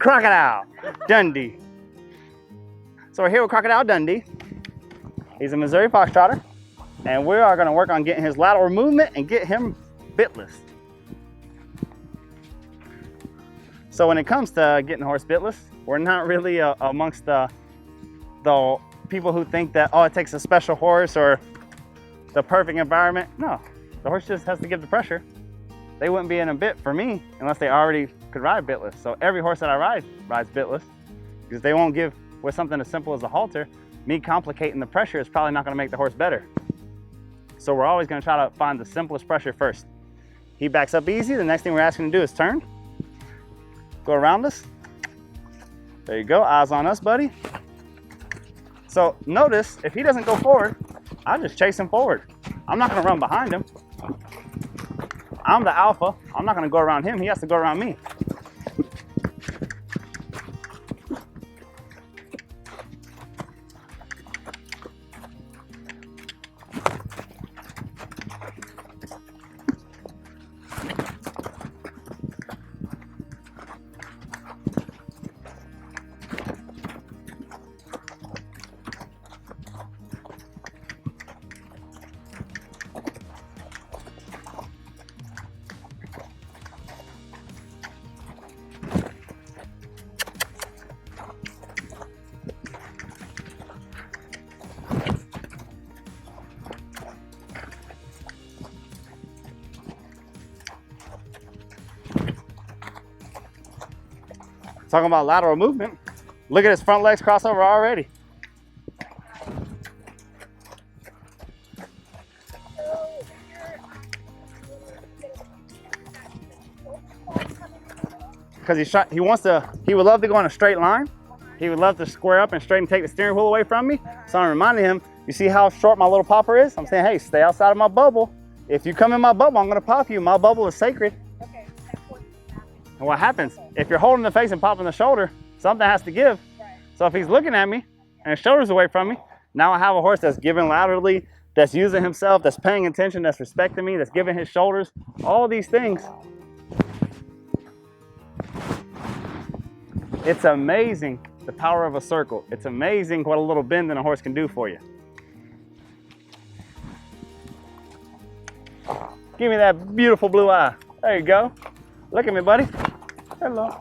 Crocodile Dundee. So we're here with Crocodile Dundee. He's a Missouri Fox Trotter, and we are going to work on getting his lateral movement and get him bitless. So when it comes to getting a horse bitless, we're not really amongst the people who think that, oh, it takes a special horse or the perfect environment. No, the horse just has to give the pressure. They wouldn't be in a bit for me unless they already could ride bitless. So every horse that I ride rides bitless, because they won't give with something as simple as a halter. Me complicating the pressure is probably not going to make the horse better. So we're always going to try to find the simplest pressure first. He backs up easy. The next thing we're asking him to do is turn. Go around us. There you go. Eyes on us, buddy. So notice, if he doesn't go forward, I just chase him forward. I'm not going to run behind him. I'm the alpha. I'm not going to go around him. He has to go around me. Talking about lateral movement, look at his front legs crossover already. Because he would love to go in a straight line. He would love to square up and straight and take the steering wheel away from me. So I'm reminding him, you see how short my little popper is? I'm saying, hey, stay outside of my bubble. If you come in my bubble, I'm gonna pop you. My bubble is sacred. And what happens, if you're holding the face and popping the shoulder, something has to give. Right. So if he's looking at me and his shoulder's away from me, now I have a horse that's giving laterally, that's using himself, that's paying attention, that's respecting me, that's giving his shoulders, all these things. It's amazing the power of a circle. It's amazing what a little bend in a horse can do for you. Give me that beautiful blue eye. There you go. Look at me, buddy. Hello.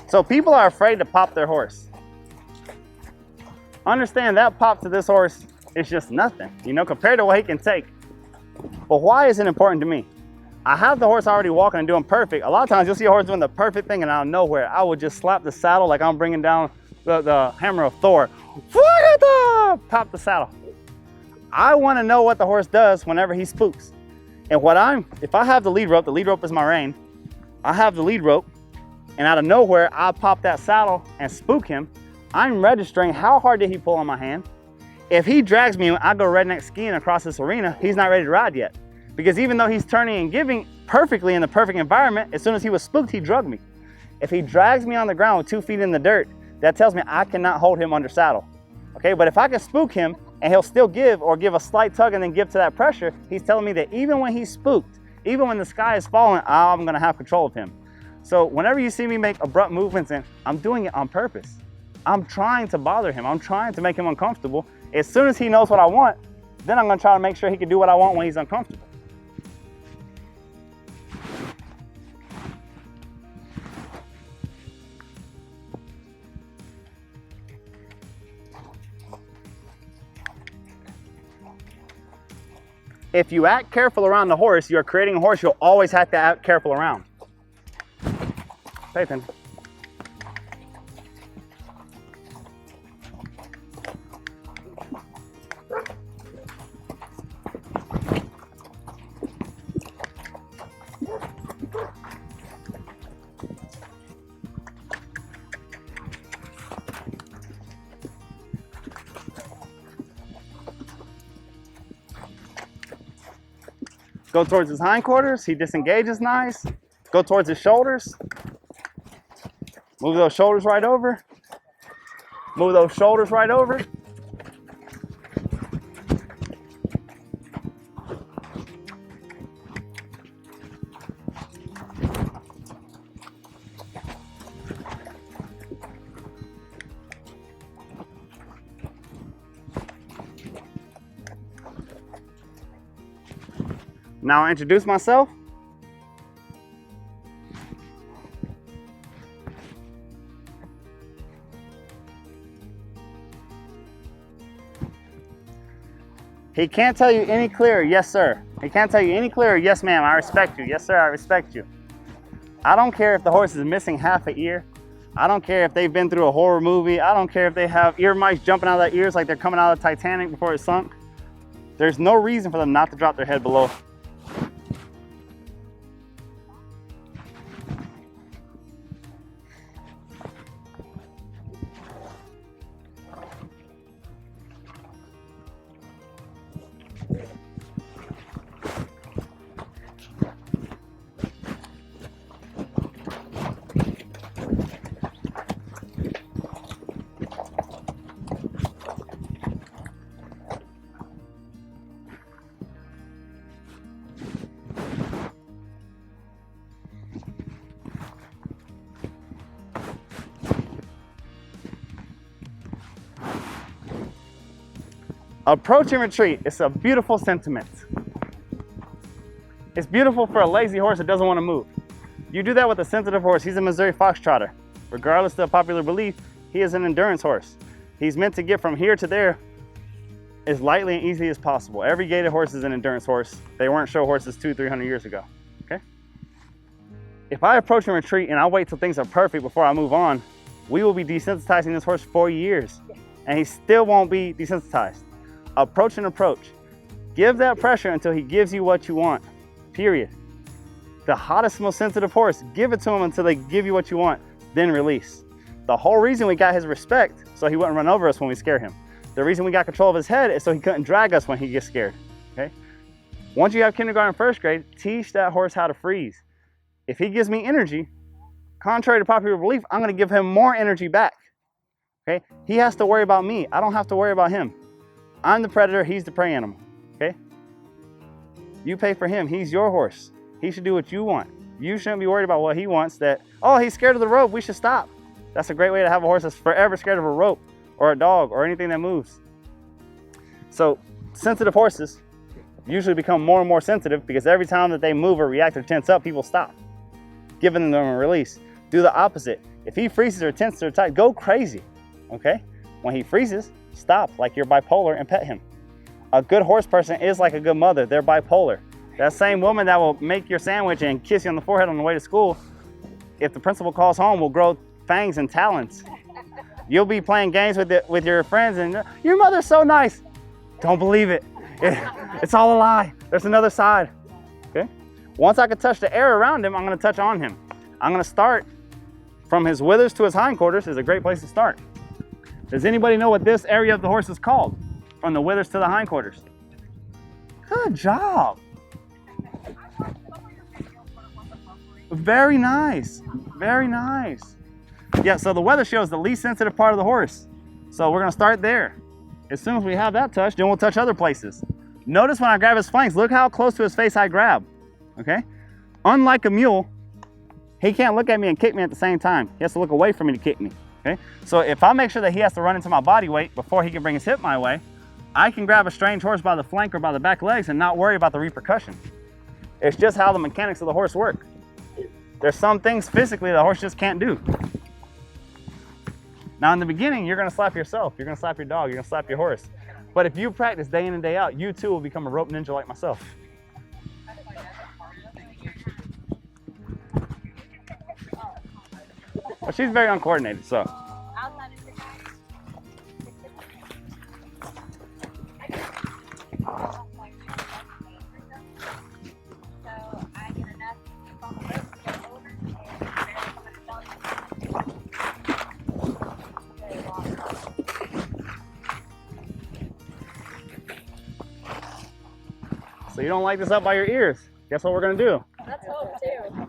So people are afraid to pop their horse. Understand that pop to this horse is just nothing, you know, compared to what he can take. But why is it important to me? I have the horse already walking and doing perfect. A lot of times you'll see a horse doing the perfect thing and out of nowhere, I would just slap the saddle like I'm bringing down the hammer of Thor. Pop the saddle. I want to know what the horse does whenever he spooks. And if I have the lead rope is my rein. I have the lead rope, and out of nowhere, I pop that saddle and spook him. I'm registering how hard did he pull on my hand. If he drags me and I go redneck skiing across this arena, he's not ready to ride yet. Because even though he's turning and giving perfectly in the perfect environment, as soon as he was spooked, he drugged me. If he drags me on the ground with 2 feet in the dirt, that tells me I cannot hold him under saddle. Okay, but if I can spook him and he'll still give or give a slight tug and then give to that pressure, he's telling me that even when he's spooked, even when the sky is falling, I'm gonna have control of him. So whenever you see me make abrupt movements, and I'm doing it on purpose, I'm trying to bother him. I'm trying to make him uncomfortable. As soon as he knows what I want, then I'm gonna try to make sure he can do what I want when he's uncomfortable. If you act careful around the horse, you're creating a horse you'll always have to act careful around. Pay attention. Go towards his hindquarters, he disengages nice. Go towards his shoulders. Move those shoulders right over. Move those shoulders right over. Now I'll introduce myself. He can't tell you any clearer, yes sir. He can't tell you any clearer, yes ma'am, I respect you. Yes sir, I respect you. I don't care if the horse is missing half an ear. I don't care if they've been through a horror movie. I don't care if they have ear mice jumping out of their ears like they're coming out of the Titanic before it sunk. There's no reason for them not to drop their head below. Approach and retreat, it's a beautiful sentiment. It's beautiful for a lazy horse that doesn't want to move. You do that with a sensitive horse. He's a Missouri Fox Trotter. Regardless of the popular belief, he is an endurance horse. He's meant to get from here to there as lightly and easily as possible. Every gaited horse is an endurance horse. They weren't show horses 200-300 years ago, okay? If I approach and retreat and I wait till things are perfect before I move on, we will be desensitizing this horse for years and he still won't be desensitized. Approach and approach. Give that pressure until he gives you what you want, period. The hottest, most sensitive horse, give it to him until they give you what you want, then release. The whole reason we got his respect, so he wouldn't run over us when we scare him. The reason we got control of his head is so he couldn't drag us when he gets scared, okay? Once you have kindergarten, first grade, teach that horse how to freeze. If he gives me energy, contrary to popular belief, I'm gonna give him more energy back, okay? He has to worry about me. I don't have to worry about him. I'm the predator, he's the prey animal, okay? You pay for him, he's your horse. He should do what you want. You shouldn't be worried about what he wants that, oh, he's scared of the rope, we should stop. That's a great way to have a horse that's forever scared of a rope or a dog or anything that moves. So sensitive horses usually become more and more sensitive because every time that they move or react or tense up, people stop, giving them a release. Do the opposite. If he freezes or tenses or tight, go crazy, okay? When he freezes, stop like you're bipolar and pet him. A good horse person is like a good mother. They're bipolar. That same woman that will make your sandwich and kiss you on the forehead on the way to school, if the principal calls home, will grow fangs and talons. You'll be playing games with your friends and your mother's so nice. Don't believe it. It's all a lie. There's another side. Okay? Once I can touch the air around him, I'm going to touch on him. I'm going to start from his withers to his hindquarters is a great place to start. Does anybody know what this area of the horse is called? From the withers to the hindquarters. Good job. Very nice. Very nice. Yeah, so the weather show is the least sensitive part of the horse. So we're gonna start there. As soon as we have that touched, then we'll touch other places. Notice when I grab his flanks, look how close to his face I grab, okay? Unlike a mule, he can't look at me and kick me at the same time. He has to look away from me to kick me. Okay? So if I make sure that he has to run into my body weight before he can bring his hip my way, I can grab a strange horse by the flank or by the back legs and not worry about the repercussion. It's just how the mechanics of the horse work. There's some things physically the horse just can't do. Now in the beginning, you're gonna slap yourself, you're gonna slap your dog, you're gonna slap your horse. But if you practice day in and day out, you too will become a rope ninja like myself. Well, she's very uncoordinated, so. So you don't like this up by your ears. Guess what we're gonna do? Let's hope too.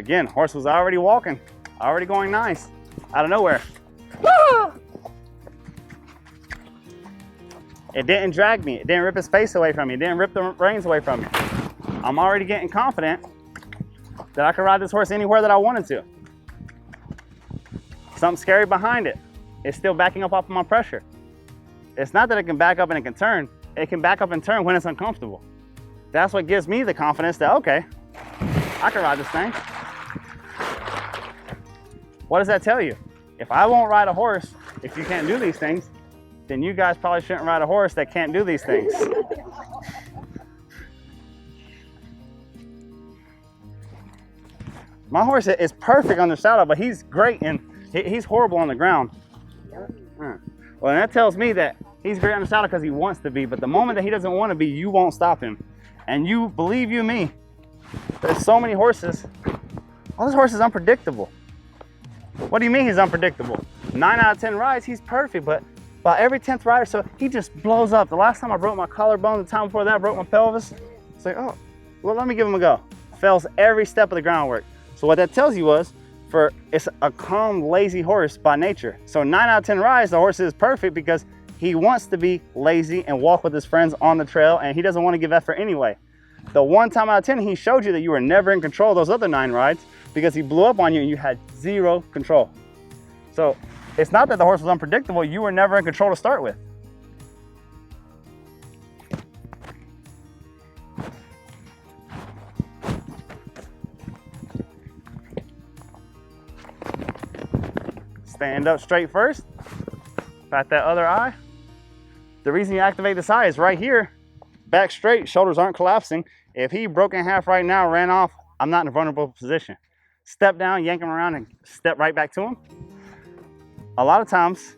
Again, horse was already walking, already going nice, out of nowhere. It didn't drag me. It didn't rip his face away from me. It didn't rip the reins away from me. I'm already getting confident that I can ride this horse anywhere that I wanted to. Something scary behind it. It's still backing up off of my pressure. It's not that it can back up and it can turn. It can back up and turn when it's uncomfortable. That's what gives me the confidence that, okay, I can ride this thing. What does that tell you? If I won't ride a horse, if you can't do these things, then you guys probably shouldn't ride a horse that can't do these things. My horse is perfect on the saddle, but he's great and he's horrible on the ground. Well, and that tells me that he's great on the saddle because he wants to be, but the moment that he doesn't want to be, you won't stop him. And you, believe you me, there's so many horses. All this horse is unpredictable. What do you mean he's unpredictable? 9 out of 10 rides, he's perfect, but by every 10th ride or so, he just blows up. The last time I broke my collarbone, the time before that I broke my pelvis. It's like, oh, well, let me give him a go. Fails every step of the groundwork. So what that tells you was, it's a calm, lazy horse by nature. So 9 out of 10 rides, the horse is perfect because he wants to be lazy and walk with his friends on the trail, and he doesn't want to give effort anyway. The one time out of 10, he showed you that you were never in control of those other 9 rides because he blew up on you and you had 0 control. So it's not that the horse was unpredictable, you were never in control to start with. Stand up straight first, pat that other eye. The reason you activate this eye is right here, back straight, shoulders aren't collapsing. If he broke in half right now, ran off, I'm not in a vulnerable position. Step down, yank him around and step right back to him. A lot of times,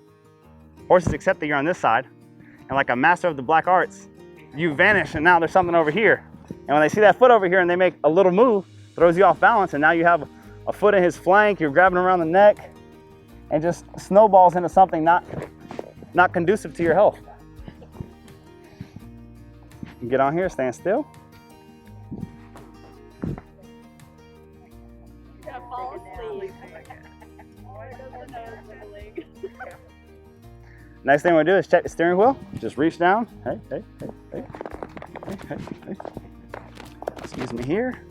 horses accept that you're on this side, and like a master of the black arts, you vanish and now there's something over here. And when they see that foot over here and they make a little move, throws you off balance, and now you have a foot in his flank, you're grabbing around the neck, and just snowballs into something not conducive to your health. Get on here, stand still. Next thing we'll do is check the steering wheel. Just reach down. Hey. Excuse me here.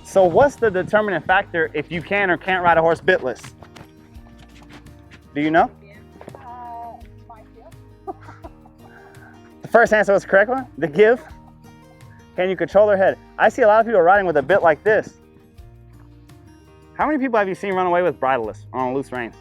So what's the determining factor if you can or can't ride a horse bitless? Do you know? The first answer was the correct one, the give. Can you control their head? I see a lot of people riding with a bit like this. How many people have you seen run away with bridleless or on a loose rein?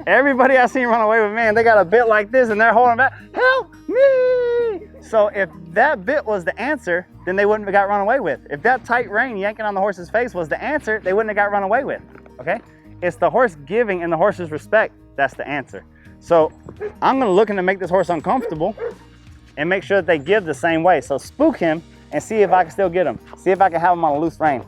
Everybody I've seen run away with, man, they got a bit like this and they're holding back. Help me! So if that bit was the answer, then they wouldn't have got run away with. If that tight rein yanking on the horse's face was the answer, they wouldn't have got run away with, okay? It's the horse giving and the horse's respect that's the answer. So I'm gonna look to make this horse uncomfortable and make sure that they give the same way. So spook him and see if I can still get him. See if I can have him on a loose rein.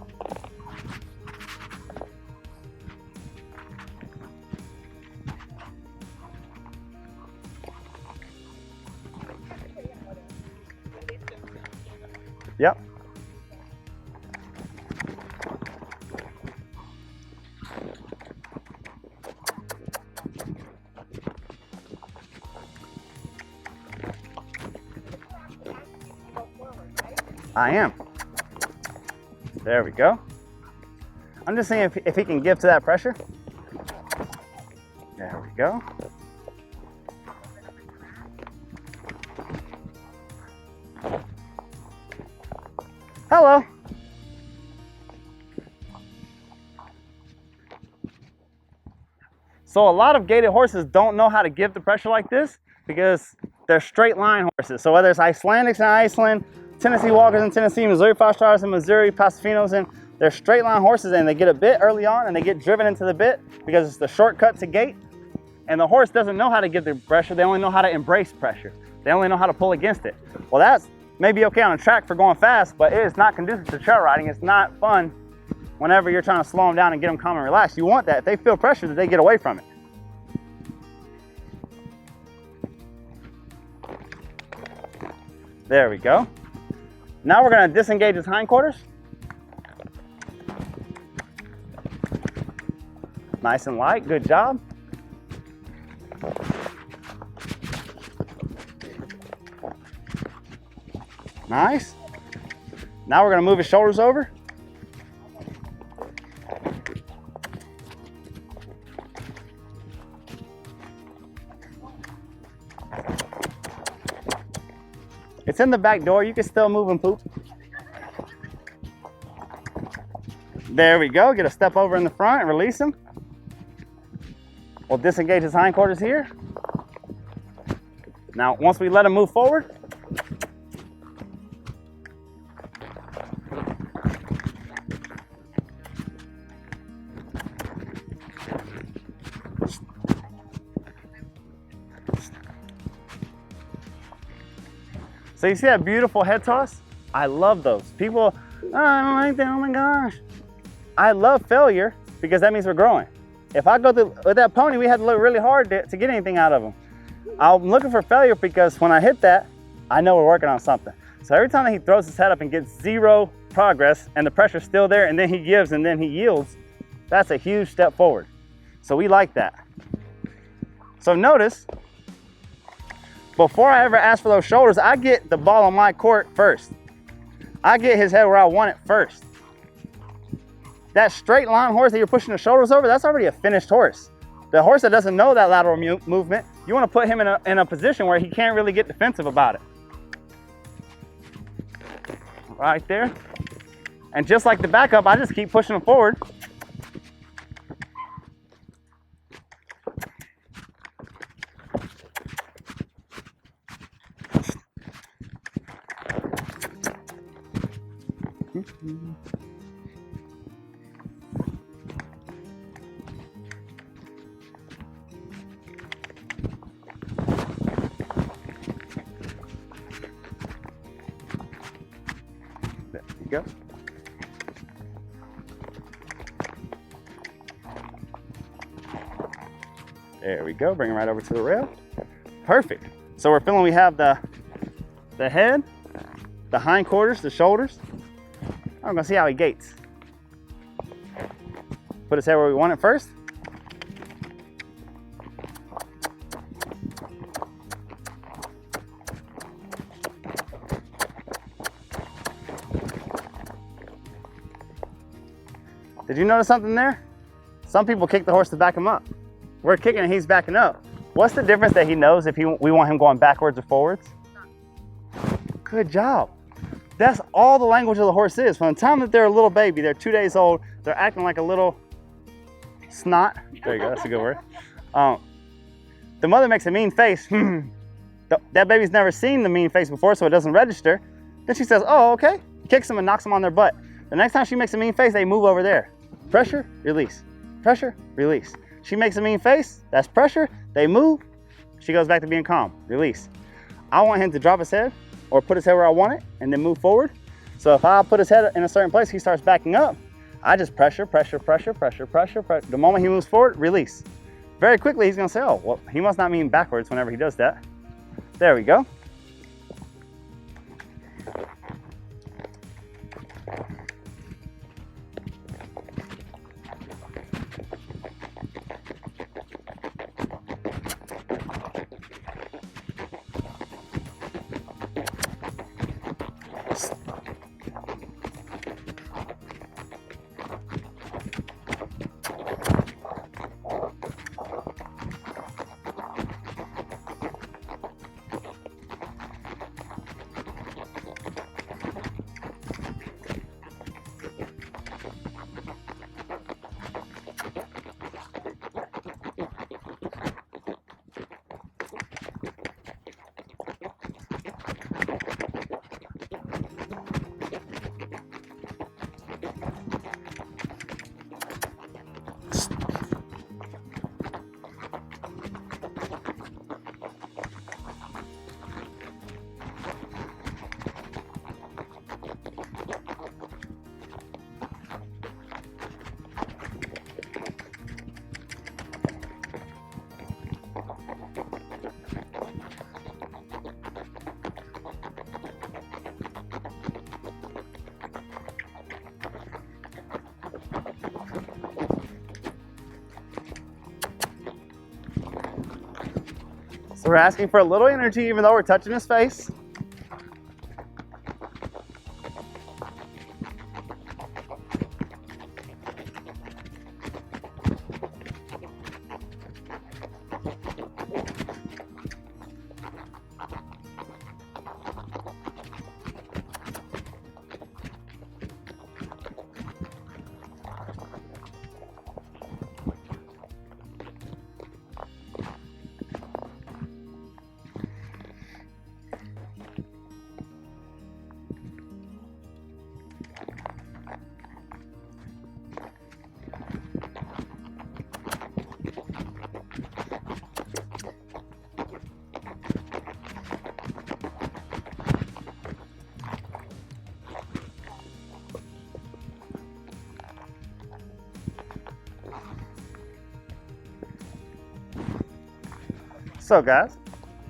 Yep. I am. There we go. I'm just seeing if he can give to that pressure. There we go. Hello. So a lot of gaited horses don't know how to give the pressure like this because they're straight line horses. So whether it's Icelandics in Iceland, Tennessee Walkers in Tennessee, Missouri Fox Trotters in Missouri, Paso Finos, and they're straight line horses and they get a bit early on and they get driven into the bit because it's the shortcut to gait. And the horse doesn't know how to give the pressure, they only know how to embrace pressure. They only know how to pull against it. Well, that's maybe okay on a track for going fast, but it is not conducive to trail riding. It's not fun whenever you're trying to slow them down and get them calm and relaxed. You want that, if they feel pressure, that they get away from it. There we go. Now we're gonna disengage his hindquarters. Nice and light, good job. Nice. Now we're gonna move his shoulders over. It's in the back door, you can still move and poop. There we go, get a step over in the front and release him. We'll disengage his hindquarters here. Now, once we let him move forward, so you see that beautiful head toss? I love those. People, oh, I don't like that, oh my gosh. I love failure because that means we're growing. If I go through with that pony, we had to look really hard to get anything out of him. I'm looking for failure because when I hit that, I know we're working on something. So every time that he throws his head up and gets zero progress and the pressure's still there and then he gives and then he yields, that's a huge step forward. So we like that. So notice, before I ever ask for those shoulders, I get the ball on my court first. I get his head where I want it first. That straight line horse that you're pushing the shoulders over, that's already a finished horse. The horse that doesn't know that lateral movement, you want to put him in a position where he can't really get defensive about it. Right there. And just like the backup, I just keep pushing him forward. There you go. There we go, bring it right over to the rail. Perfect. So we're feeling we have the head, the hindquarters, the shoulders. I'm gonna see how he gaits. Put his head where we want it first. Did you notice something there? Some people kick the horse to back him up. We're kicking and he's backing up. What's the difference that he knows if we want him going backwards or forwards? Good job. That's all the language of the horse is. From the time that they're a little baby, they're 2 days old, they're acting like a little snot. There you go, that's a good word. The mother makes a mean face. That baby's never seen the mean face before, so it doesn't register. Then she says, oh, okay. Kicks them and knocks them on their butt. The next time she makes a mean face, they move over there. Pressure, release. Pressure, release. She makes a mean face, that's pressure, they move, she goes back to being calm, release. I want him to drop his head or put his head where I want it and then move forward. So if I put his head in a certain place, he starts backing up, I just pressure, pressure, pressure, pressure, pressure, pressure. The moment he moves forward, release. Very quickly, he's gonna say, oh, well, he must not mean backwards whenever he does that. There we go. So we're asking for a little energy even though we're touching his face. So guys,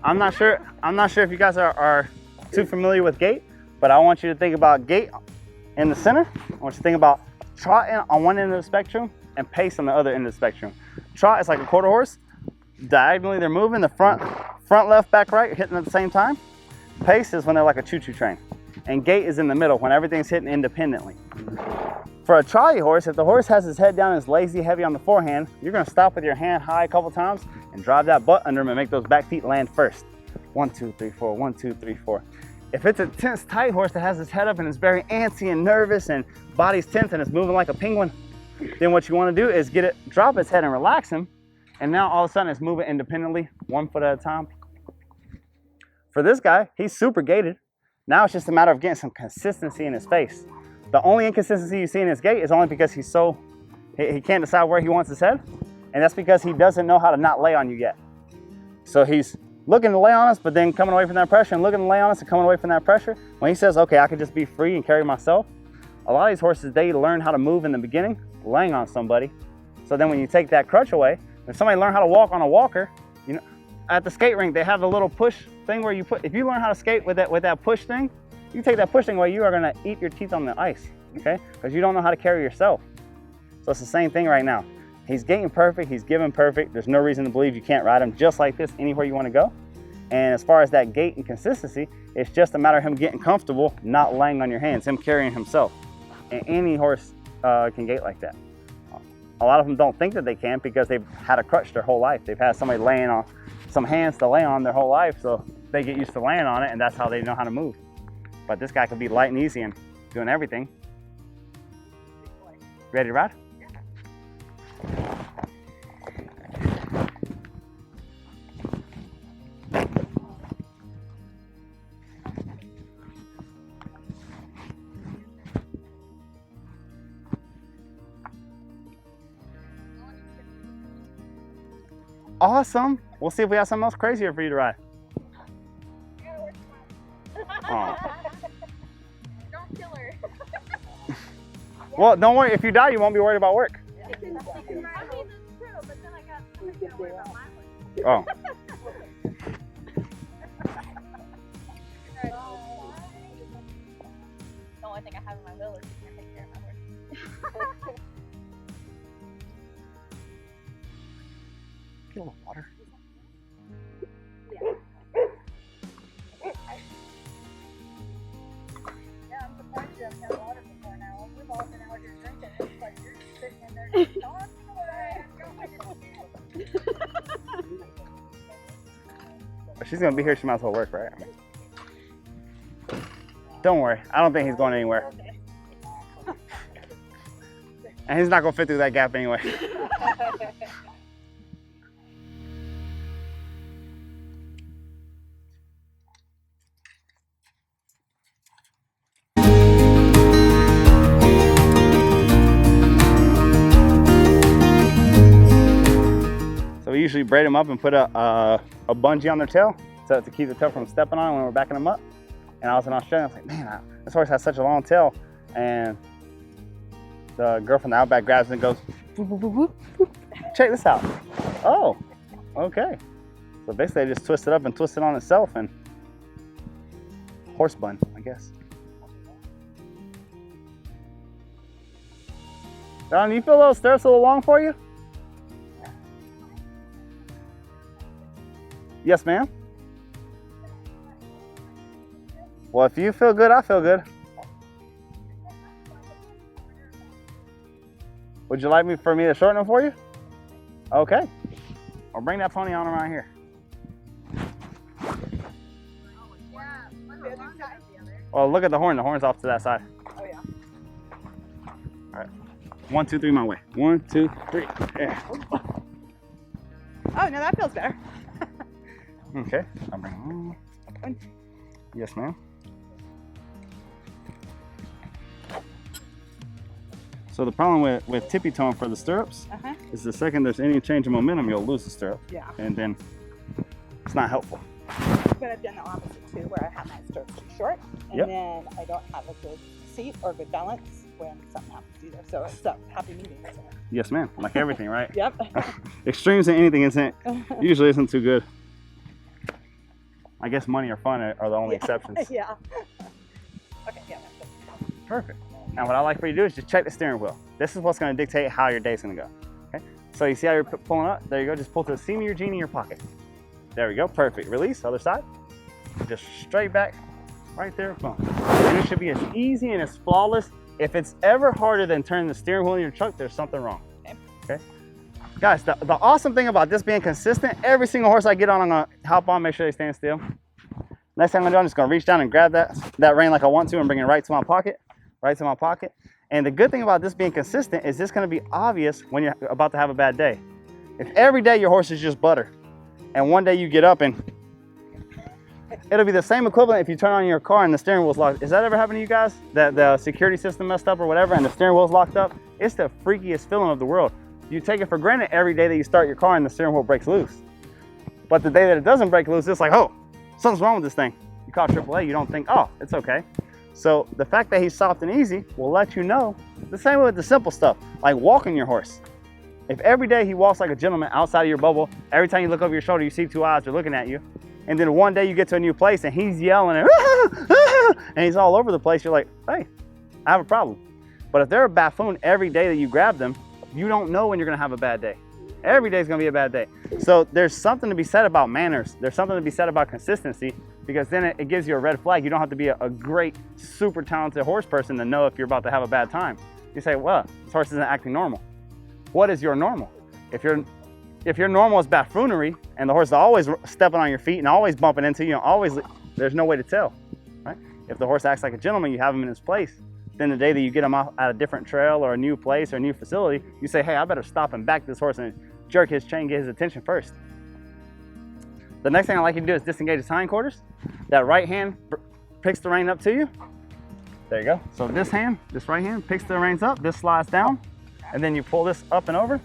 I'm not sure if you guys are too familiar with gait, but I want you to think about gait in the center. I want you to think about trot on one end of the spectrum and pace on the other end of the spectrum. Trot is like a quarter horse. Diagonally they're moving, the front, left, back, right, hitting at the same time. Pace is when they're like a choo-choo train. And gait is in the middle when everything's hitting independently. For a trotty horse, if the horse has his head down and is lazy, heavy on the forehand, you're gonna stop with your hand high a couple times and drive that butt under him and make those back feet land first. 1, 2, 3, 4, 1, 2, 3, 4. If it's a tense, tight horse that has his head up and is very antsy and nervous and body's tense and is moving like a penguin, then what you wanna do is get it, drop its head and relax him. And now all of a sudden it's moving independently, 1 foot at a time. For this guy, he's super gaited. Now it's just a matter of getting some consistency in his face. The only inconsistency you see in his gait is only because he can't decide where he wants his head. And that's because he doesn't know how to not lay on you yet. So he's looking to lay on us, but then coming away from that pressure and looking to lay on us and coming away from that pressure. When he says, okay, I can just be free and carry myself. A lot of these horses, they learn how to move in the beginning, laying on somebody. So then when you take that crutch away, if somebody learn how to walk on a walker, you know, at the skate rink, they have the little push thing where you put, if you learn how to skate with that push thing, you take that push thing away, you are gonna eat your teeth on the ice, okay? Because you don't know how to carry yourself. So it's the same thing right now. He's gaiting perfect, he's giving perfect. There's no reason to believe you can't ride him just like this anywhere you wanna go. And as far as that gait and consistency, it's just a matter of him getting comfortable, not laying on your hands, him carrying himself. And any horse can gait like that. A lot of them don't think that they can because they've had a crutch their whole life. They've had somebody laying on, some hands to lay on their whole life, so they get used to laying on it, and that's how they know how to move. But this guy could be light and easy and doing everything. Ready to ride? Awesome. We'll see if we have something else crazier for you to ride. Oh. Don't kill her. Well, don't worry. If you die, you won't be worried about work. I mean, that's true, but then I got something to worry about my work. Oh. The only thing I have in my will is to take care of my work. Get a little water. Yeah, I'm surprised you haven't had water before now. We've all been out here drinking. It's like you're just sitting in there just talking If she's gonna be here, she might as well work, right? Don't worry. I don't think he's going anywhere. And he's not gonna fit through that gap anyway. So we usually braid them up and put a bungee on their tail to keep the tail from stepping on when we're backing them up. And I was in Australia, I was like, man, this horse has such a long tail. And the girl from the Outback grabs it and goes, boop, boop, boop, boop, boop. Check this out. Oh, okay. So basically they just twist it up and twist it on itself and horse bun, I guess. Don, do you feel those stirrups a little long for you? Yes, ma'am. Well, if you feel good, I feel good. Would you like for me to shorten them for you? Okay. I'll bring that pony on around here. Well, look at the horn. The horn's off to that side. Oh, yeah. All right. 1, 2, 3 my way. 1, 2, 3. Yeah. Oh, no, that feels better. Okay. I'll bring them on. Yes, ma'am. So the problem with tippy toeing for the stirrups is the second there's any change in momentum, you'll lose the stirrup. Yeah. And then it's not helpful. But I've done the opposite too, where I have my stirrups too short, and then I don't have a good seat or good balance when something happens either. So it's a happy medium, isn't it? Yes, ma'am. Like everything, right? Yep. Extremes in anything usually isn't too good. I guess money or fun are the only exceptions. Yeah. Okay, yeah, that's good. Perfect. Now what I like for you to do is just check the steering wheel. This is what's going to dictate how your day's going to go. Okay. So you see how you're pulling up? There you go. Just pull to the seam of your jean in your pocket. There we go. Perfect. Release. Other side. Just straight back. Right there. Boom. And it should be as easy and as flawless. If it's ever harder than turning the steering wheel in your truck, there's something wrong. Okay. Guys, the awesome thing about this being consistent, every single horse I get on, I'm going to hop on, make sure they stand still. Next thing I'm going to do, I'm just going to reach down and grab that rein like I want to and bring it right to my pocket. Right to my pocket. And the good thing about this being consistent is this going to be obvious when you're about to have a bad day. If every day your horse is just butter and one day you get up and it'll be the same equivalent if you turn on your car and the steering wheel's locked. Has that ever happened to you guys? That the security system messed up or whatever and the steering wheel's locked up? It's the freakiest feeling of the world. You take it for granted every day that you start your car and the steering wheel breaks loose. But the day that it doesn't break loose, it's like, oh, something's wrong with this thing. You call AAA, you don't think, oh, it's okay. So the fact that he's soft and easy will let you know. The same way with the simple stuff, like walking your horse. If every day he walks like a gentleman outside of your bubble, every time you look over your shoulder, you see 2 eyes are looking at you. And then one day you get to a new place and he's yelling and he's all over the place. You're like, hey, I have a problem. But if they're a buffoon every day that you grab them, you don't know when you're gonna have a bad day. Every day is gonna be a bad day. So there's something to be said about manners. There's something to be said about consistency, because then it gives you a red flag. You don't have to be a great, super talented horse person to know if you're about to have a bad time. You say, well, this horse isn't acting normal. What is your normal? If your normal is buffoonery and the horse is always stepping on your feet and always bumping into you, there's no way to tell, right? If the horse acts like a gentleman, you have him in his place. Then the day that you get him out at a different trail or a new place or a new facility, you say, hey, I better stop and back this horse and jerk his chain, get his attention first. The next thing I like you to do is disengage his hindquarters. That right hand picks the rein up to you. There you go. So this right hand picks the reins up, this slides down, and then you pull this up and over.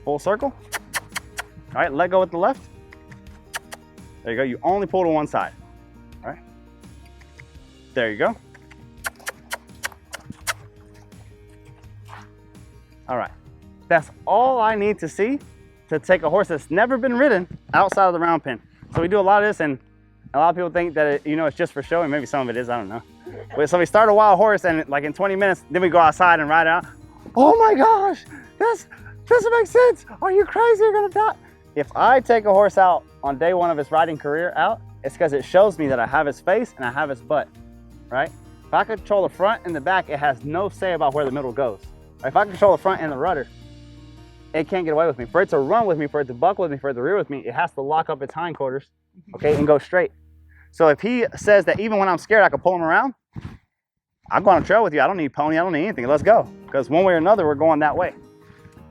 Full circle. All right, let go with the left. There you go. You only pull to one side. All right. There you go. All right. That's all I need to see to take a horse that's never been ridden outside of the round pen. So we do a lot of this, and a lot of people think that it's just for show, and maybe some of it is, I don't know. But so we start a wild horse, and like in 20 minutes, then we go outside and ride out. Oh my gosh, this doesn't make sense. Are you crazy? You're gonna die. If I take a horse out on day one of his riding career out, it's because it shows me that I have his face and I have his butt, right? If I control the front and the back, it has no say about where the middle goes. If I control the front and the rudder, it can't get away with me. For it to run with me, for it to buck with me, for it to rear with me, it has to lock up its hindquarters, okay, and go straight. So if he says that even when I'm scared, I can pull him around, I'll go on a trail with you. I don't need pony, I don't need anything. Let's go. Because one way or another, we're going that way.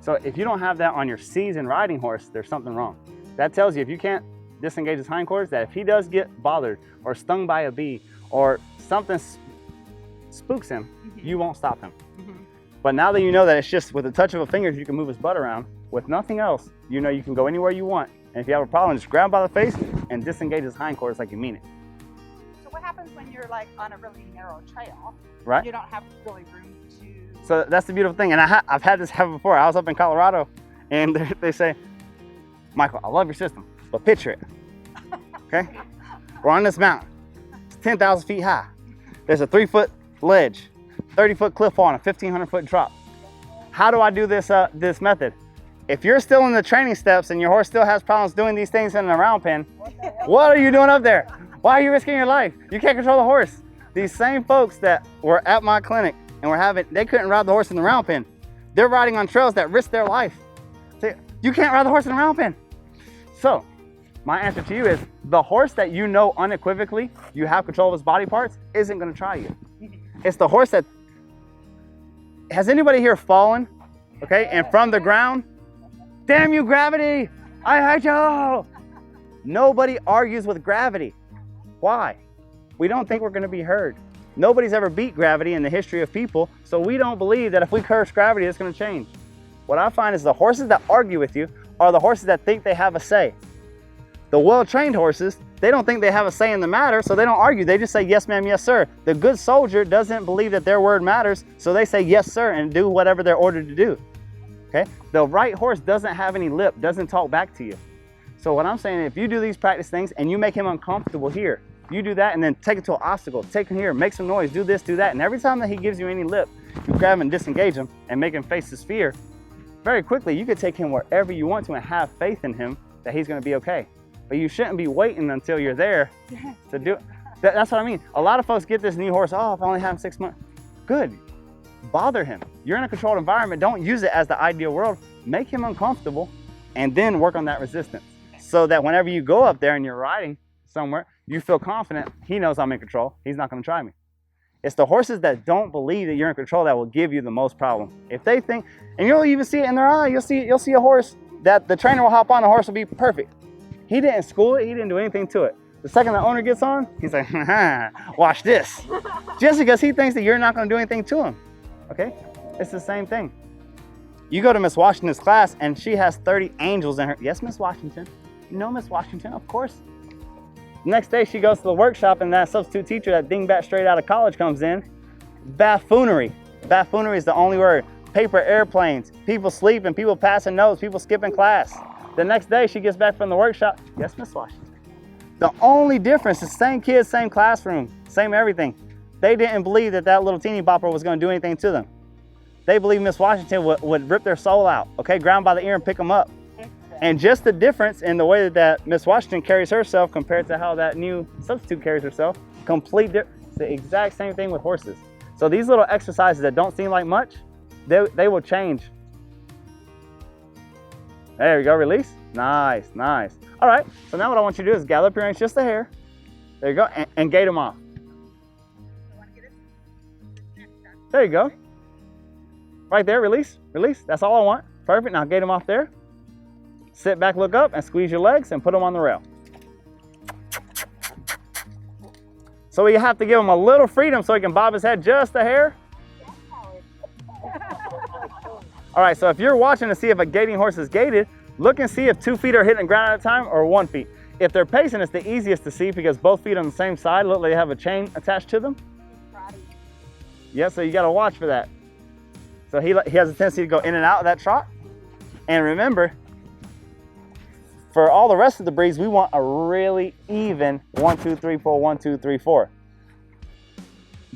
So if you don't have that on your seasoned riding horse, there's something wrong. That tells you if you can't disengage his hindquarters, that if he does get bothered or stung by a bee or something spooks him, you won't stop him. But now that you know that it's just with a touch of a finger, you can move his butt around with nothing else, you know you can go anywhere you want. And if you have a problem, just grab him by the face and disengage his hindquarters like you mean it. So what happens when you're like on a really narrow trail? Right. You don't have really room to... So that's the beautiful thing. And I've had this happen before. I was up in Colorado and they say, Michael, I love your system, but picture it, okay? We're on this mountain. It's 10,000 feet high. There's a 3-foot ledge, 30-foot cliff on a 1,500-foot drop. How do I do this this method? If you're still in the training steps and your horse still has problems doing these things in the round pen, what are you doing up there? Why are you risking your life? You can't control the horse. These same folks that were at my clinic and they couldn't ride the horse in the round pen. They're riding on trails that risk their life. You can't ride the horse in the round pen. So my answer to you is the horse that you know unequivocally you have control of his body parts isn't gonna try you. It's the horse that, has anybody here fallen, okay, and from the ground, damn you gravity, I hate you. Nobody argues with gravity. Why? We don't think we're gonna be heard. Nobody's ever beat gravity in the history of people, so we don't believe that if we curse gravity, it's gonna change. What I find is the horses that argue with you are the horses that think they have a say. The well-trained horses, they don't think they have a say in the matter, so they don't argue. They just say, yes, ma'am, yes, sir. The good soldier doesn't believe that their word matters, so they say, yes, sir, and do whatever they're ordered to do, okay? The right horse doesn't have any lip, doesn't talk back to you. So what I'm saying, if you do these practice things and you make him uncomfortable here, you do that and then take it to an obstacle, take him here, make some noise, do this, do that, and every time that he gives you any lip, you grab him and disengage him and make him face his fear. Very quickly, you could take him wherever you want to and have faith in him that he's gonna be okay. But you shouldn't be waiting until you're there to do it. That's what I mean. A lot of folks get this new horse, oh, if I only have him 6 months. Good, bother him. You're in a controlled environment, don't use it as the ideal world. Make him uncomfortable and then work on that resistance. So that whenever you go up there and you're riding somewhere, you feel confident, he knows I'm in control, he's not gonna try me. It's the horses that don't believe that you're in control that will give you the most problem. If they think, and you'll even see it in their eye, you'll see a horse that the trainer will hop on, the horse will be perfect. He didn't school it, he didn't do anything to it. The second the owner gets on, he's like, watch this. Just because he thinks that you're not gonna do anything to him, okay? It's the same thing. You go to Miss Washington's class and she has 30 angels in her. Yes, Miss Washington. No, Miss Washington, of course. Next day she goes to the workshop and that substitute teacher, that dingbat straight out of college comes in. Buffoonery. Buffoonery is the only word. Paper airplanes, people sleeping, people passing notes, people skipping class. The next day she gets back from the workshop. Yes, Miss Washington. The only difference is same kids, same classroom, same everything. They didn't believe that that little teeny bopper was gonna do anything to them. They believed Miss Washington would rip their soul out, okay? Grab them by the ear and pick them up. And just the difference in the way that Miss Washington carries herself compared to how that new substitute carries herself, complete difference. It's the exact same thing with horses. So these little exercises that don't seem like much, they will change. There you go, release. Nice, nice. All right, so now what I want you to do is gather up your reins just a hair. There you go, and gait them off. There you go. Right there, release, release. That's all I want. Perfect, now gait them off there. Sit back, look up, and squeeze your legs and put them on the rail. So we have to give him a little freedom so he can bob his head just a hair. All right, so if you're watching to see if a gaiting horse is gaited, look and see if 2 feet are hitting the ground at a time or 1 foot. If they're pacing, it's the easiest to see because both feet on the same side look like they have a chain attached to them. Yeah, so you gotta watch for that. So he has a tendency to go in and out of that trot. And remember, for all the rest of the breeds, we want a really even 1, 2, 3, 4, 1, 2, 3, 4.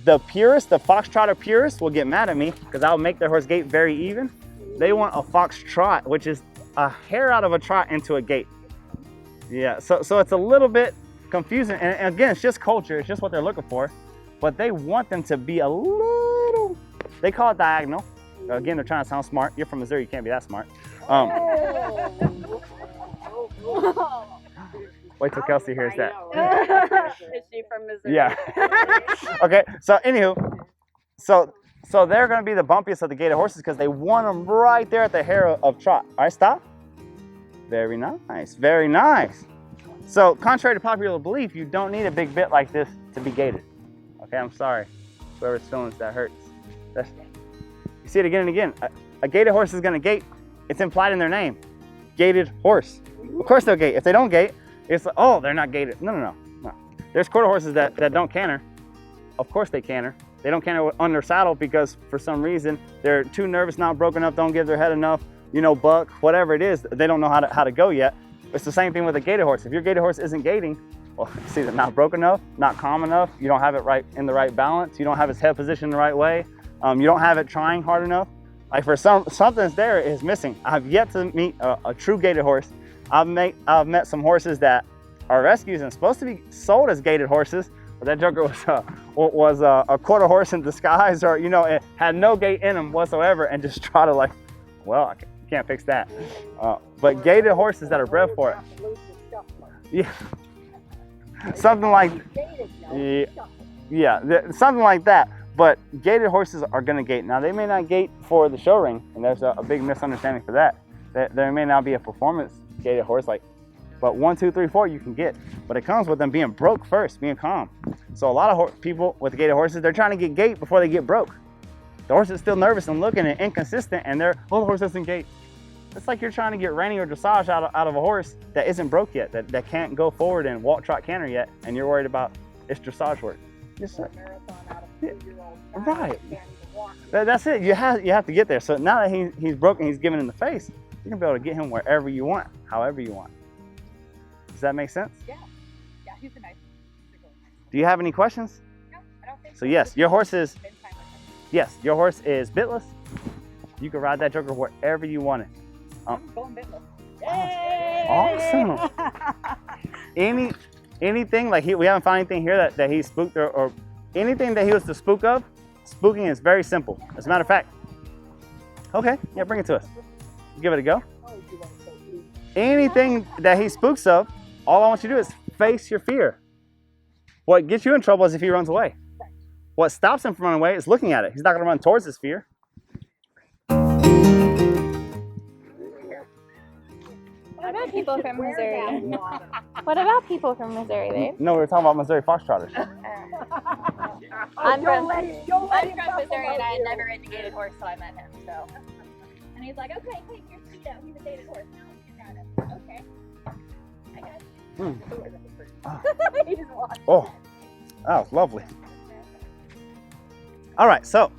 The purists, the Fox Trotter purists will get mad at me because I'll make their horse gait very even. They want a fox trot, which is a hair out of a trot into a gait. Yeah, so it's a little bit confusing. And again, it's just culture. It's just what they're looking for. But they want them to be a little, they call it diagonal. Again, they're trying to sound smart. You're from Missouri, you can't be that smart. Wait till Kelsey hears that. Is she from Missouri? Yeah. Okay, so anywho, so they're gonna be the bumpiest of the gaited horses because they want them right there at the hair of trot. All right, stop. Very nice, very nice. So contrary to popular belief, you don't need a big bit like this to be gaited. Okay, I'm sorry. Whoever's feeling that hurts. You see it again and again. A gaited horse is gonna gait. It's implied in their name. Gaited horse. Of course they'll gait. If they don't gait, it's like, oh, they're not gaited. No. There's quarter horses that don't canter. Of course they canter. They don't canter under saddle because for some reason they're too nervous, not broken up, don't give their head enough, buck, whatever it is, they don't know how to go yet. It's the same thing with a gaited horse. If your gaited horse isn't gaiting, well, it's either not broken enough, not calm enough, you don't have it right in the right balance, you don't have its head positioned the right way, you don't have it trying hard enough, Like for something's there is missing. I've yet to meet a true gaited horse. I've met some horses that are rescues and supposed to be sold as gaited horses, but that joker was a quarter horse in disguise, or it had no gait in him whatsoever, and just try to like, well, I can't fix that. But gaited horses that are bred for it, yeah, something like, something like that. But gaited horses are going to gait. Now, they may not gait for the show ring, and there's a big misunderstanding for that. There may not be a performance gaited horse, but 1, 2, 3, 4 you can get. But it comes with them being broke first, being calm. So a lot of people with gaited horses, they're trying to get gait before they get broke. The horse is still nervous and looking and inconsistent, and the horse doesn't gait. It's like you're trying to get reining or dressage out of a horse that isn't broke yet, that can't go forward and walk, trot, canter yet, and you're worried about its dressage work. Yes, sir. Right. That's it. You have to get there. So now that he's broken, he's given in the face, you're gonna be able to get him wherever you want, however you want. Does that make sense? Yeah. Yeah, he's a nice one. Do you have any questions? No, I don't think so. Yes, your horse is bitless. You can ride that joker wherever you want it. I'm going bitless. Awesome. Anything like we haven't found anything here that he spooked or anything that he was to spook of. Spooking is very simple. As a matter of fact, okay, yeah, bring it to us. Give it a go. Anything that he spooks of, all I want you to do is face your fear. What gets you in trouble is if he runs away. What stops him from running away is looking at it. He's not going to run towards his fear. What about people from Missouri? What about people from Missouri, babe? No, we were talking about Missouri Fox Trotters. I'm from Missouri, and I had never ridden a gaited horse till I met him. So, and he's like, "Okay, take your seat out. He's a gaited horse. No, you got it. Okay, I got you." Oh, that was lovely. All right, so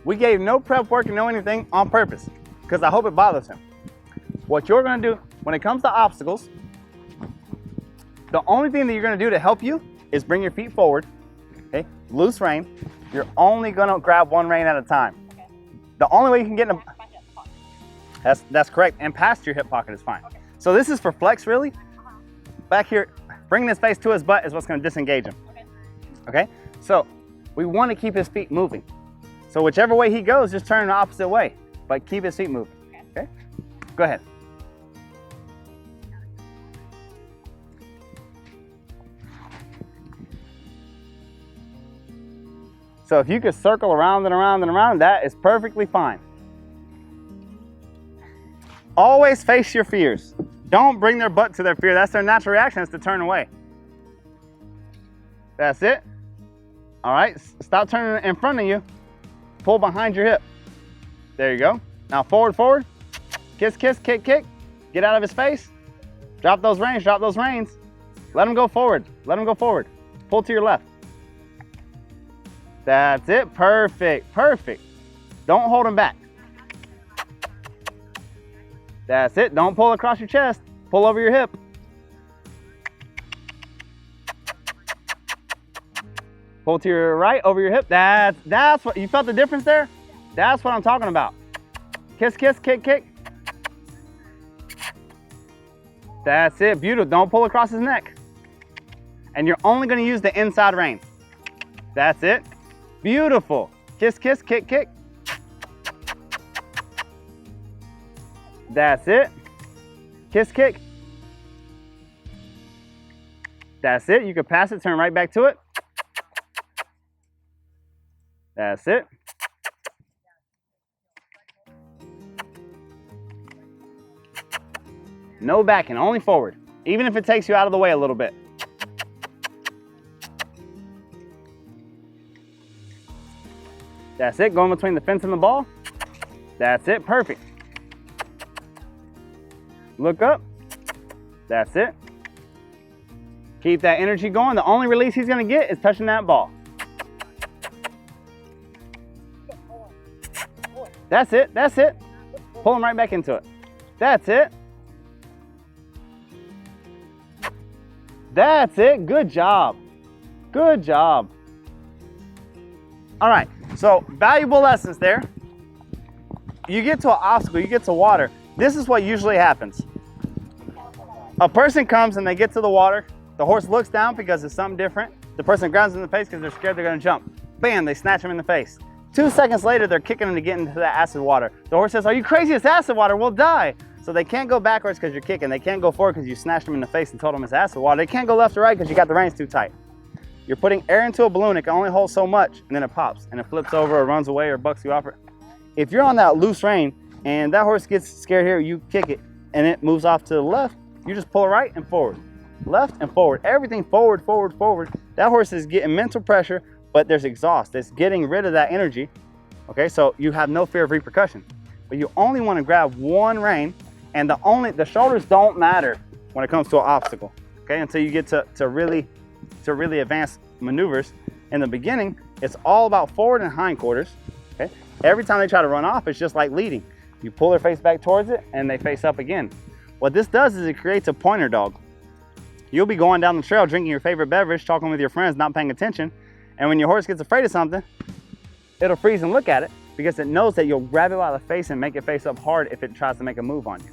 we gave no prep work and no anything on purpose because I hope it bothers him. What you're going to do when it comes to obstacles, the only thing that you're going to do to help you is bring your feet forward. Okay, loose rein. You're only going to grab one rein at a time. Okay. The only way you can get in that's correct, and past your hip pocket is fine. Okay. So this is for flex, really. Back here, bringing his face to his butt is what's going to disengage him. Okay, so we want to keep his feet moving. So whichever way he goes, just turn the opposite way, but keep his feet moving. Okay, go ahead. So if you could circle around and around and around, that is perfectly fine. Always face your fears. Don't bring their butt to their fear. That's their natural reaction, is to turn away. That's it. All right, stop turning in front of you. Pull behind your hip. There you go. Now forward, forward. Kiss, kiss, kick, kick. Get out of his face. Drop those reins, drop those reins. Let him go forward. Let him go forward. Pull to your left. That's it. Perfect. Perfect. Don't hold him back. That's it. Don't pull across your chest. Pull over your hip. Pull to your right, over your hip. That's what, you felt the difference there? That's what I'm talking about. Kiss, kiss, kick, kick. That's it. Beautiful. Don't pull across his neck. And you're only going to use the inside rein. That's it. Beautiful. Kiss, kiss, kick, kick. That's it. Kiss, kick. That's it. You can pass it, turn right back to it. That's it. No backing, only forward. Even if it takes you out of the way a little bit. That's it, going between the fence and the ball. That's it, perfect. Look up. That's it. Keep that energy going. The only release he's gonna get is touching that ball. That's it, that's it. Pull him right back into it. That's it. That's it, good job. Good job. All right, so valuable lessons there. you get to an obstacle, you get to water. This is what usually happens. A person comes and they get to the water. The horse looks down because it's something different. The person grabs them in the face because they're scared they're gonna jump. Bam, they snatch them in the face. 2 seconds later, they're kicking them to get into that acid water. The horse says, are you crazy? It's acid water, we'll die. So they can't go backwards because you're kicking. They can't go forward because you snatched them in the face and told them it's acid water. They can't go left or right because you got the reins too tight. You're putting air into a balloon, it can only hold so much, and then it pops, and it flips over or runs away or bucks you off. If you're on that loose rein and that horse gets scared here, you kick it, and it moves off to the left, you just pull right and forward. Left and forward, everything forward, forward, forward. That horse is getting mental pressure, but there's exhaust. It's getting rid of that energy, okay? So you have no fear of repercussion. But you only wanna grab one rein, and the shoulders don't matter when it comes to an obstacle, okay? Until you get to really advanced maneuvers. In the beginning, it's all about forward and hindquarters, okay? Every time they try to run off, it's just like leading. You pull their face back towards it, and they face up again. What this does is it creates a pointer dog. You'll be going down the trail, drinking your favorite beverage, talking with your friends, not paying attention. And when your horse gets afraid of something, it'll freeze and look at it because it knows that you'll grab it by the face and make it face up hard if it tries to make a move on you.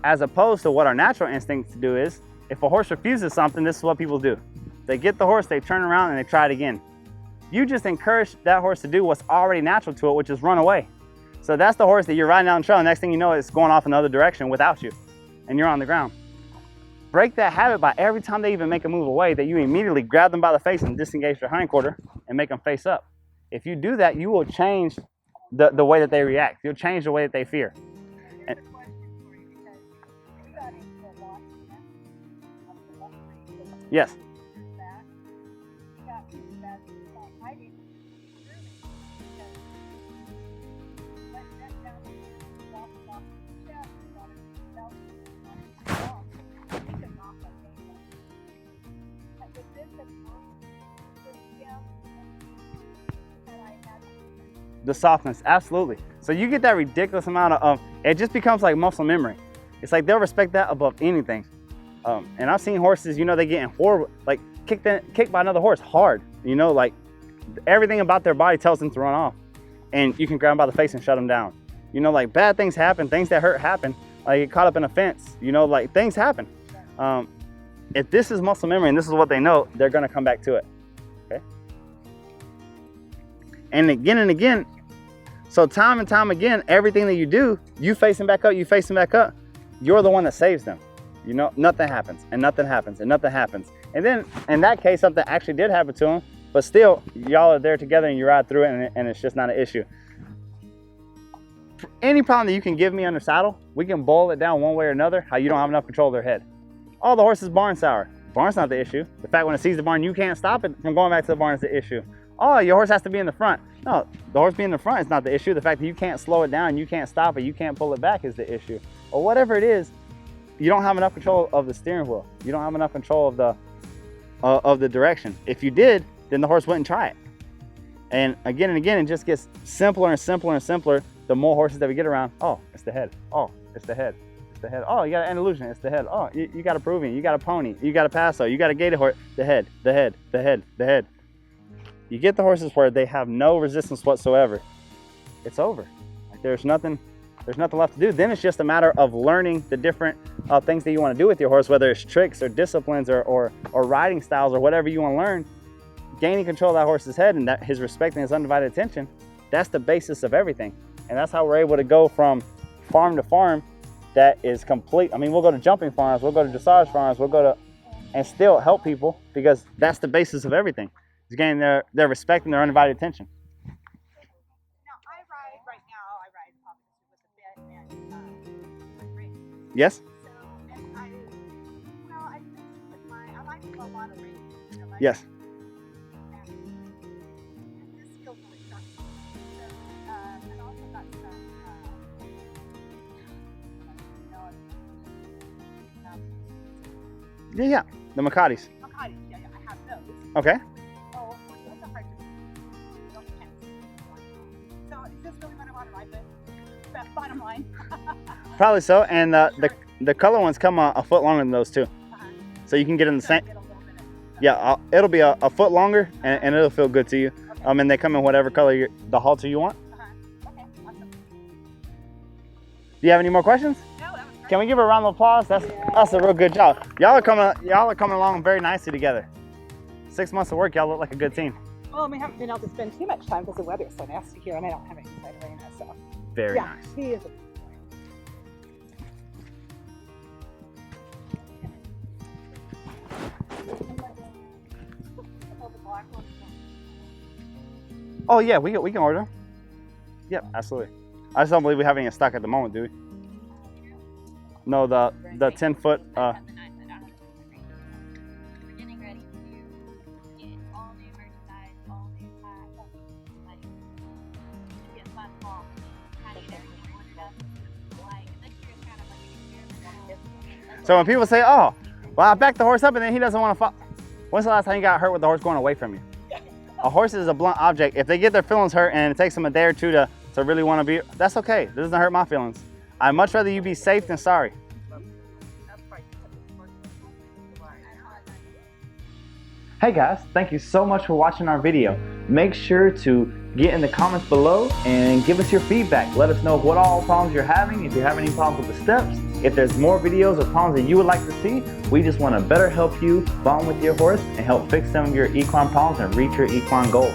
As opposed to what our natural instinct to do is, if a horse refuses something, this is what people do. They get the horse, they turn around and they try it again. You just encourage that horse to do what's already natural to it, which is run away. So that's the horse that you're riding down the trail. Next thing you know, it's going off in the other direction without you, and you're on the ground. Break that habit by every time they even make a move away, that you immediately grab them by the face and disengage their hindquarter and make them face up. If you do that, you will change the way that they react. You'll change the way that they fear. And, yes. The softness, absolutely. So you get that ridiculous amount of, it just becomes like muscle memory. It's like they'll respect that above anything. And I've seen horses, you know, they get in horrible, like kicked by another horse hard, you know, like everything about their body tells them to run off. And you can grab them by the face and shut them down. You know, like bad things happen, things that hurt happen, like get caught up in a fence, you know, like things happen. If this is muscle memory and this is what they know, they're gonna come back to it, okay? And again, so time and time again, everything that you do, you face them back up, you face them back up, you're the one that saves them. You know, nothing happens, and nothing happens, and nothing happens. And then, in that case, something actually did happen to them, but still, y'all are there together and you ride through it, and it's just not an issue. For any problem that you can give me under saddle, we can boil it down one way or another, how you don't have enough control of their head. Oh, the horse is barn sour. Barn's not the issue. The fact when it sees the barn, you can't stop it from going back to the barn is the issue. Oh, your horse has to be in the front. No, the horse being in the front is not the issue. The fact that you can't slow it down, you can't stop it, you can't pull it back is the issue. Or whatever it is, you don't have enough control of the steering wheel. You don't have enough control of the direction. If you did, then the horse wouldn't try it. And again, it just gets simpler and simpler and simpler the more horses that we get around. Oh, it's the head. Oh, it's the head. It's the head. Oh, you got an Andalusian. It's the head. Oh, you got a Peruvian. You got a pony. You got a Paso. You got a gaited horse. The head, the head, the head, the head. You get the horses where they have no resistance whatsoever. It's over. Like there's nothing left to do. Then it's just a matter of learning the different things that you want to do with your horse, whether it's tricks or disciplines or riding styles or whatever you want to learn. Gaining control of that horse's head and that his respect and his undivided attention, that's the basis of everything. And that's how we're able to go from farm to farm that is complete. I mean, we'll go to jumping farms, we'll go to dressage farms, we'll go to, and still help people because that's the basis of everything. Is gaining their respect and their undivided attention. Now, I ride obviously with a bit and ring. Yes? So, and I think with I like a lot of rings. You know, like, Yes. And this feels really sharp. So, and also got some, Yeah. The Macatis. Makati. Yeah, I have those. Okay. Oh, those are hard to do. So, is this really what I want to ride with? That bottom line. Probably so. And the color ones come a foot longer than those too. So you can get in the same. Yeah, it'll be a foot longer and it'll feel good to you. Okay. And they come in whatever color the halter you want. Okay, awesome. Do you have any more questions? No, that was great. Can we give her a round of applause? That's a real good job. Y'all are coming along very nicely together. 6 months of work, y'all look like a good team. Well, we haven't been able to spend too much time because the weather's so nasty here, and I don't have any inside arena, so. Very Yeah, nice. he is a Oh yeah, we can order them. Yep, absolutely. I just don't believe we have any in stock at the moment, do we? No, the 10-foot. We're getting ready to get all new merchandise, all new packs. Like, it's a fun fall. Kind of get everything ordered up. Like, this year is kind of like an experiment. So when people say, "Oh, well, I backed the horse up and then he doesn't want to follow," when's the last time you got hurt with the horse going away from you? A horse is a blunt object. If they get their feelings hurt and it takes them a day or two to really want to be, that's okay. This doesn't hurt my feelings. I'd much rather you be safe than sorry. Hey guys, thank you so much for watching our video. Make sure to get in the comments below and give us your feedback. Let us know what all problems you're having, if you're having any problems with the steps, if there's more videos or problems that you would like to see. We just want to better help you bond with your horse and help fix some of your equine problems and reach your equine goals.